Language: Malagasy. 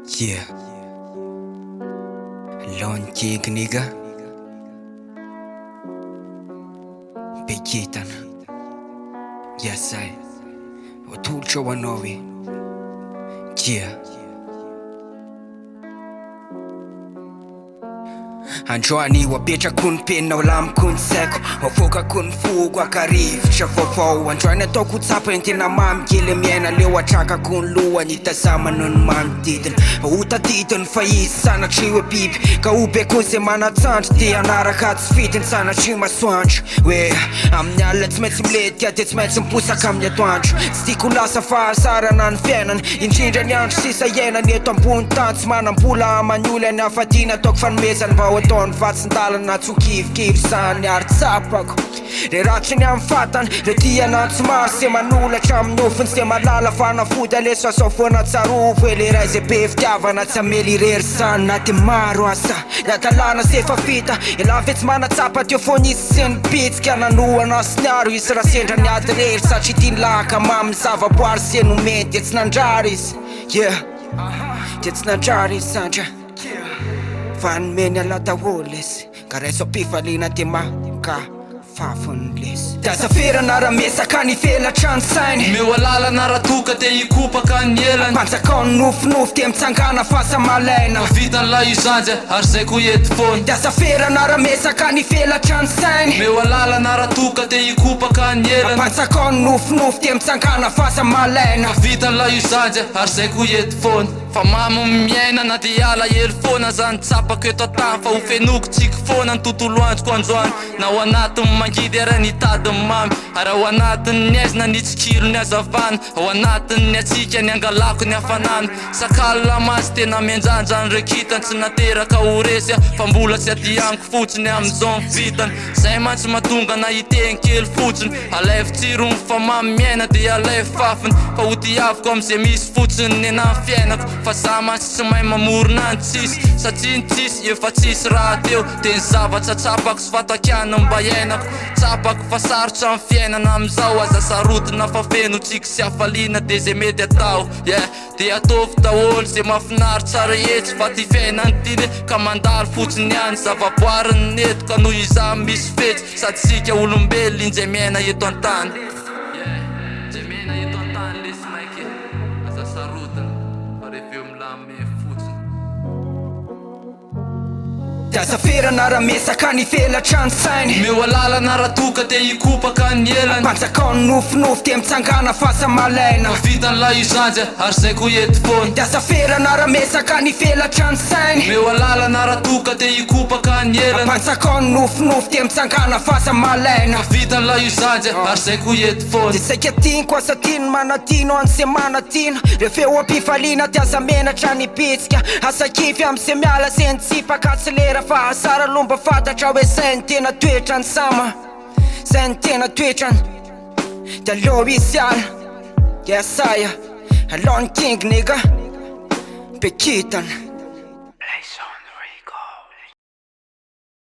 Yeah. Long gig nigga. Begitan. Yes I. Otulcho wanowi. Yeah. Androany wapetra kun penina lam kun seko wafoka kun fogo akarivotra vaovao androany ataoko tsapa ny tena mamy kely miaina leo atraka kun lohany hitazamana ny manodidina hotadidiny fa izy sanatry hoe biby ka obe koa zay manatsandro dia anaraka tsy fidiny sanatry masoandro hoe amin'ny alina tsy maintsy milety dia tsy maintsy miposaka amin'ny atoandro tsy tiako lasa fahasarana ny fiainana indrindra ny andro sisa iainany eto ambony tany tsy manam-bola manioly any hafadiana ataoko fanomezany mba ho ataony vatsin-dalana tsokivikivy zany ary tsapako re ratry ny amin'ny fatany re tiana tsy maro se manolatra amin'ny ofiny se malala fanafody aleso asao foana tsarovo ele ray zay be fitiavana tsy amely irery sany na ty maro asa iatalana se fa vita elavy tsy manatsapa teo foana izy se nipitsika nanoana sy niaro izy raha sendra ny ady rery satria tia nilaka mamy zavaboary se nomeny dia tsy nandrary izy yeah dia tsy nandrary izy sandra fa nomeny aladaholy izy ka raiso am-pifaliana dia maka fafony lesy dasaferana raha mesaka ny felatra ny sainy meo alalana raha toka dia hikopaka ny elany panjakao ny nofinofy dia mitsangana fahasamalaina vitan'la izanja ary zay ko ety foana dasaferana raha mesaka ny felatra ny sainy meo alalana raha toka dia hikopaka ny elany panjakao ny nofinofy dia mitsangana fahasamalaina vitan'la izanja ary zay ko ety foana fa mamy miaina na dia ala hely foana zany tsapako eto an-tany fa ho fenoko tsika foana ny tontolo androko androany na ho anatiny mangidy ara ny tadiny mamy ary ao anatiny ny aizina ny tsikilo ny azavana ao anatiny ny atsika ny angalako ny hafanana sakala masy tena mianjanjany rekitany tsy nateraka ho resy fa mbola tsy adianiko fotsiny amin'izao ny vitany zay mantsy mahatonga na hiteny kely fotsiny alaivo tsirony fa mamy miaina dia alaivo fafiny fa ho diaviko am'izay misy fotsiny ny anany fiainako fa za mantsy tsy mahay mamorona ny tsisy satria ny tsisy efa tsisy raha teo dia ny zavatra tsapako sy fatakiana mba iainako tsapako fa sarotra ny fiainana am'izao aza sarotina fa feno tsika sy hafaliana dia zay mety atao yeah dia ataovy daholo zay mahafinaritra tsara etsy fa ty fiainany tiny ka mandalo fotsiny ihany zavaboariny neto ka noho iza misy fetsy sady sika olombelo injay miaina eto an-tany zay miaina eto an-tany lesy maiky aza sarotiny fa rehefa eo milamy fotsiny dasaferana raha mesaka ny felatra ny sainy meo alalana raha toka dia hikopaka ny elany panjakao ny nofinofy dia mitsangana fahasamalaina vitan'la izanja ary zay ko ety foana dasaferana raha mesaka ny felatra ny sainy meo alalana raha toka dia hikopaka ny elany panjakao ny nofinofy dia mitsangana fahasamalaina vitan'la izanja ary zay ko ety foana dia saika tiako asa tiany manatino any se manatino rehefa eo am-pifaliana ty aza menatra ny pitsika asa kify am'se miala se ny tsipaka tsy lera fa hasara lomba fantatra hoe zay ny tena toetrany sama zay ny tena toetrany dia aleo izy ala yesaya alon king nigga bekitana